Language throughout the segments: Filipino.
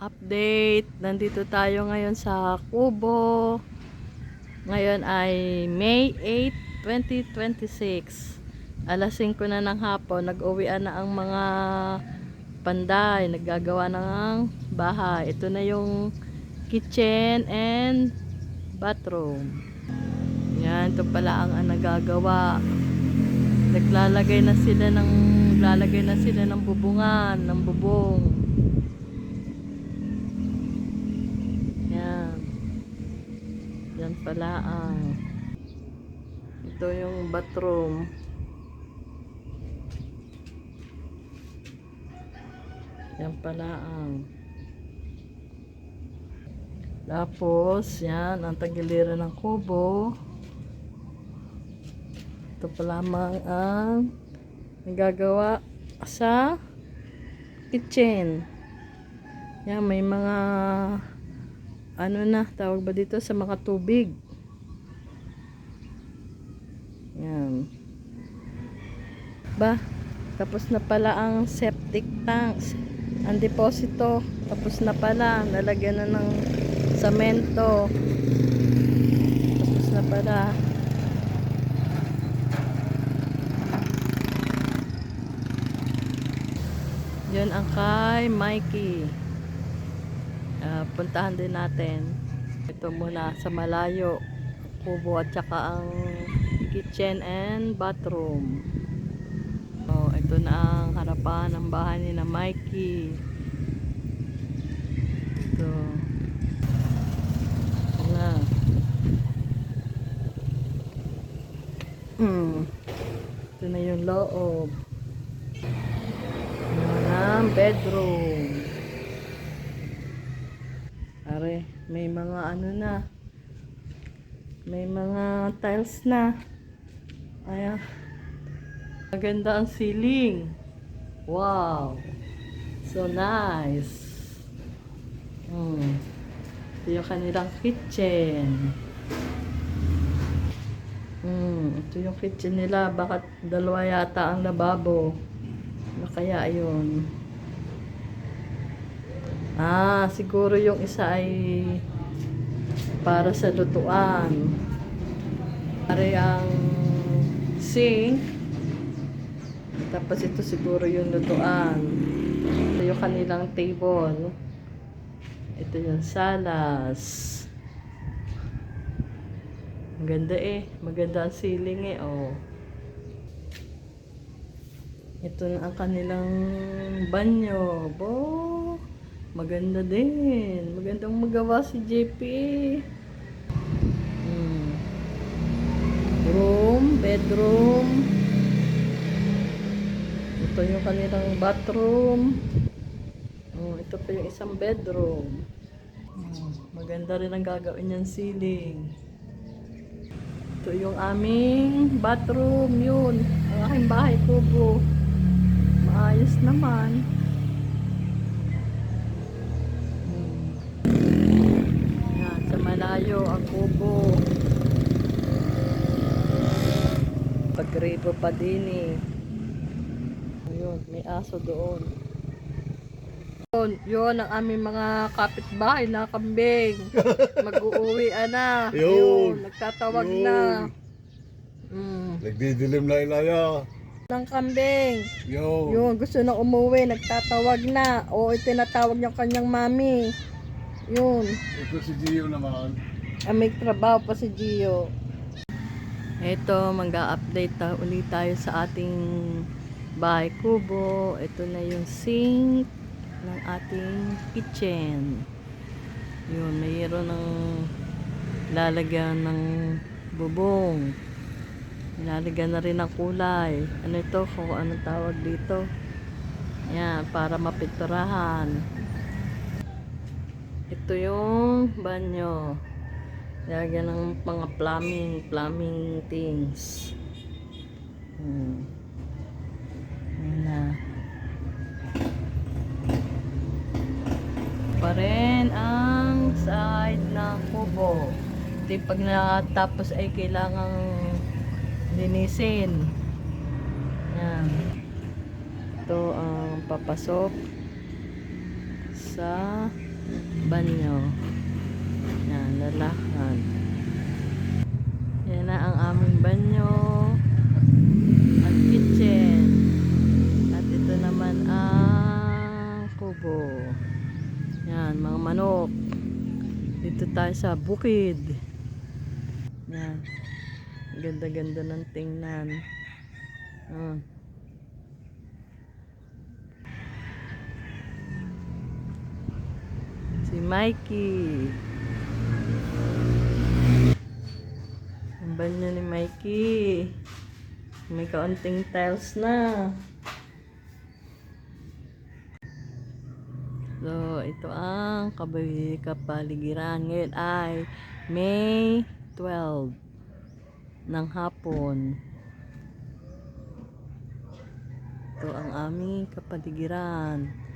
update. Nandito tayo ngayon sa Kubo. Ngayon ay May 8, 2026. Alas 5 na ng hapon. Nag-uwian na ang mga panday. Naggagawa ng bahay. Ito na yung kitchen and bathroom. Yan, ito pala ang nagagawa. Naglalagay na sila ng bubungan, ng bubong. Yan. Yan pala ang ito yung bathroom. Yan pala ang tapos yan ang tagiliran ng kubo. Ito pa lamang ang nagagawa sa kitchen. Yan, may mga ano na, tawag ba dito sa mga tubig. Yan. Ba, tapos na pala ang septic tanks. Ang deposito, tapos na pala. Nalagyan na ng semento. Tapos na pala. Yun ang kay Mikey. Puntahan din natin. Ito muna sa malayo. Kubo at saka ang kitchen and bathroom. Oh, ito na ang harapan ng bahay ni na Mikey. Ito. Na. Ito na yung loob. Ang bedroom. Are, may mga ano na. May mga tiles na. Ayan. Maganda ang ceiling. Wow. So nice. Ito yung kanilang kitchen. Ito yung kitchen nila. Bakit dalawa yata ang lababo? Kaya yun. Siguro yung isa ay para sa lutuan. Para ang sink. Tapos ito siguro yung lutuan. Ito yung kanilang table. Ito yung salas. Maganda maganda ang ceiling oh. Ito na ang kanilang banyo. Maganda din. Magandang magawa si JP. Room, bedroom. Ito yung kanilang bathroom. Ito pa yung isang bedroom. Maganda rin ang gagawin niyang ceiling. Ito yung aming bathroom. Yun. Ang aking bahay kubo. Maayos naman. Yan, sa malayo ang kubo. Pagribo pa din Ayun, may aso doon. Yun ang aming mga kapitbahay na kambing. Mag-uuwi na. Ayun, nagtatawag na. Nagdidilim na ilaya. Ng kambing. Yun, gusto na umuwi, nagtatawag na. O, itinatawag yung kanyang mami. Yun. Ito si Gio naman. May trabaho pa si Gio. Ito, mag-update ulit tayo sa ating bahay kubo. Ito na yung sink ng ating kitchen. Yun, mayroon ng lalagyan ng bubong. Nilalagyan na rin ng kulay. Ano ito? Kung anong tawag dito. Yan, para mapinturahan. Ito yung banyo. Nilalagyan ng mga plumbing things. Yan na. Pa rin ang side ng kubo. Ito pag natapos ay kailangang linisin. Yan. Ito ang papasok sa banyo. Yan, lalakad. Yan na ang aming banyo at kitchen. At ito naman ang kubo. Yan, mga manok. Dito tayo sa bukid. Yan. Ganda-ganda ng tingnan. Si Mikey. Ang banyo ni Mikey. May kaunting tiles na. So, ito ang kapaligiran. Ngayon ay May 12 ng hapon. Ito ang aming kapaligiran.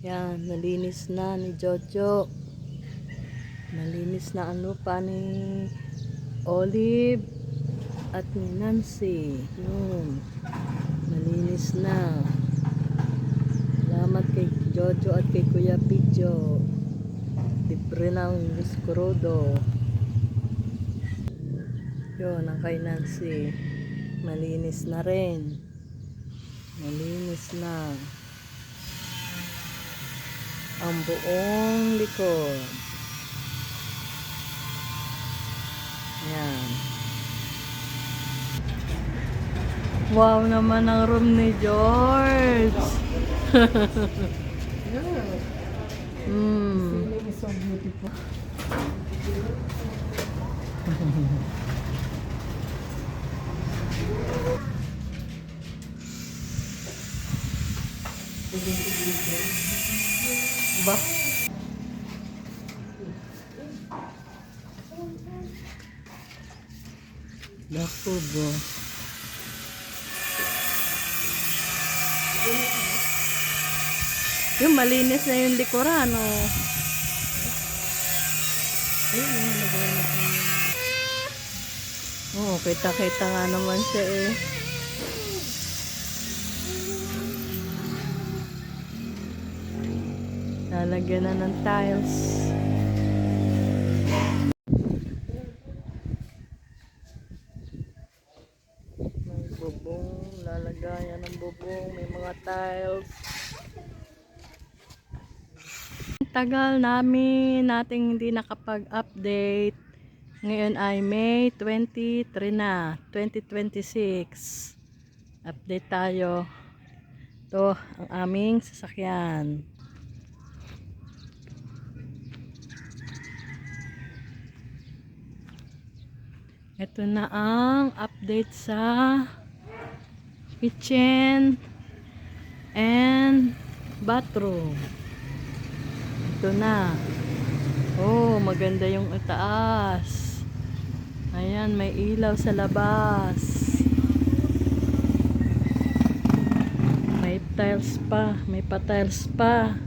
Yan, nalinis na ni Jojo. Nalinis na ang lupa ni Olive at ni Nancy. Yun. Nalinis na. Salamat kay Jojo at kay Kuya Pidjo. Libre ng Escurodo. Yun, ang kay Nancy. Malinis na rin. Malinis na. Ang buong likod. Yan. Wow naman ang room ni George. Feeling is so beautiful. Ba? Naku bro. Yung malinis na yung likuran, oh. Oh, kita-kita nga naman siya eh. Lalagyan na ng tiles. May bubong, lalagayan ng bubong, may mga tiles. Tagal nating hindi nakapag-update. Ngayon ay May 23 na, 2026. Update tayo. Ito ang aming sasakyan. Ito na ang update sa kitchen and bathroom. Ito na. Oh, maganda yung itaas. Ayan, may ilaw sa labas. May tiles pa. May pa-tiles pa.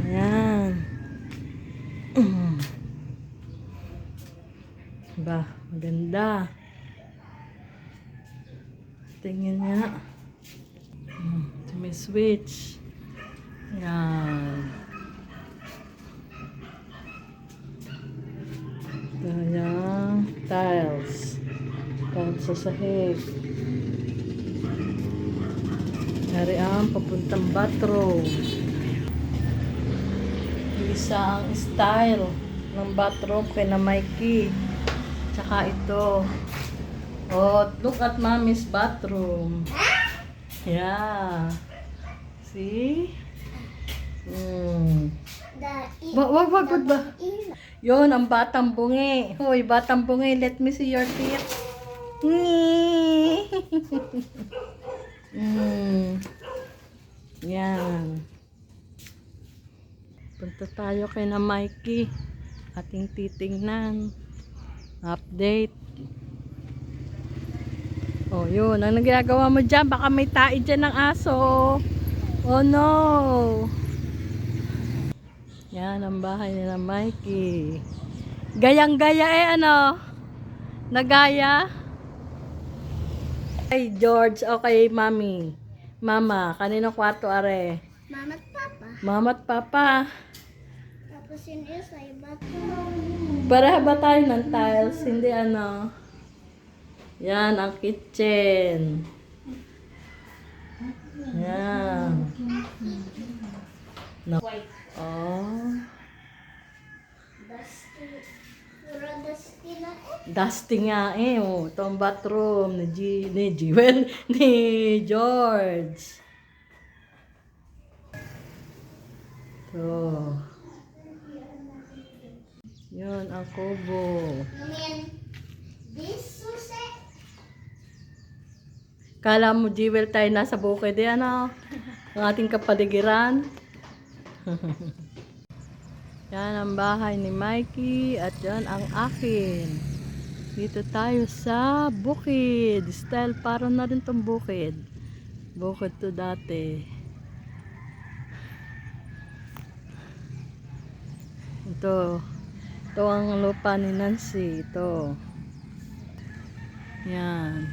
Ayan. Ba, maganda. Tingnan nga. Ito may switch. Ayan. Ayan. Tiles. Tiles sa sahig. Dari ang papuntang bathroom. Isa ang style ng bathroom kay na Mikey. Tsaka ito. Oh, look at mommy's bathroom. Yeah. See? Wag ba? Yon ang batang bungi. Hoy, batang bungi, let me see your teeth. Yan. Punta tayo kay na Mikey. Ating titingnan. Update. Oh, yun. Ang ginagawa mo dyan? Baka may tae dyan ng aso. Oh, no. Yan ang bahay nila Mikey. Gayang-gaya ano? Nagaya? Hey George, okay mami. Mama, kanino kwarto are? Mama at Papa. Mama at Papa. Tapos yun isa, iba to. Pareha ba tayo ng tiles? Hindi ano. Yan, ang kitchen. Yan. Oh. Dusty. Puro dusty na eh. Dusty nga eh. Oh, ito ang bathroom ni George. Ito. Yun, ang kubo. Ngayon, this susi. Kala mo, Jewel, tayo nasa bukid yan, ano? Ang ating kapaligiran. Yan ang bahay ni Mikey at yan ang akin. Dito tayo sa bukid. Style parang na rin tong bukid. Bukid to dati. Ito. Ito ang lupa ni Nancy. Ito. Yan.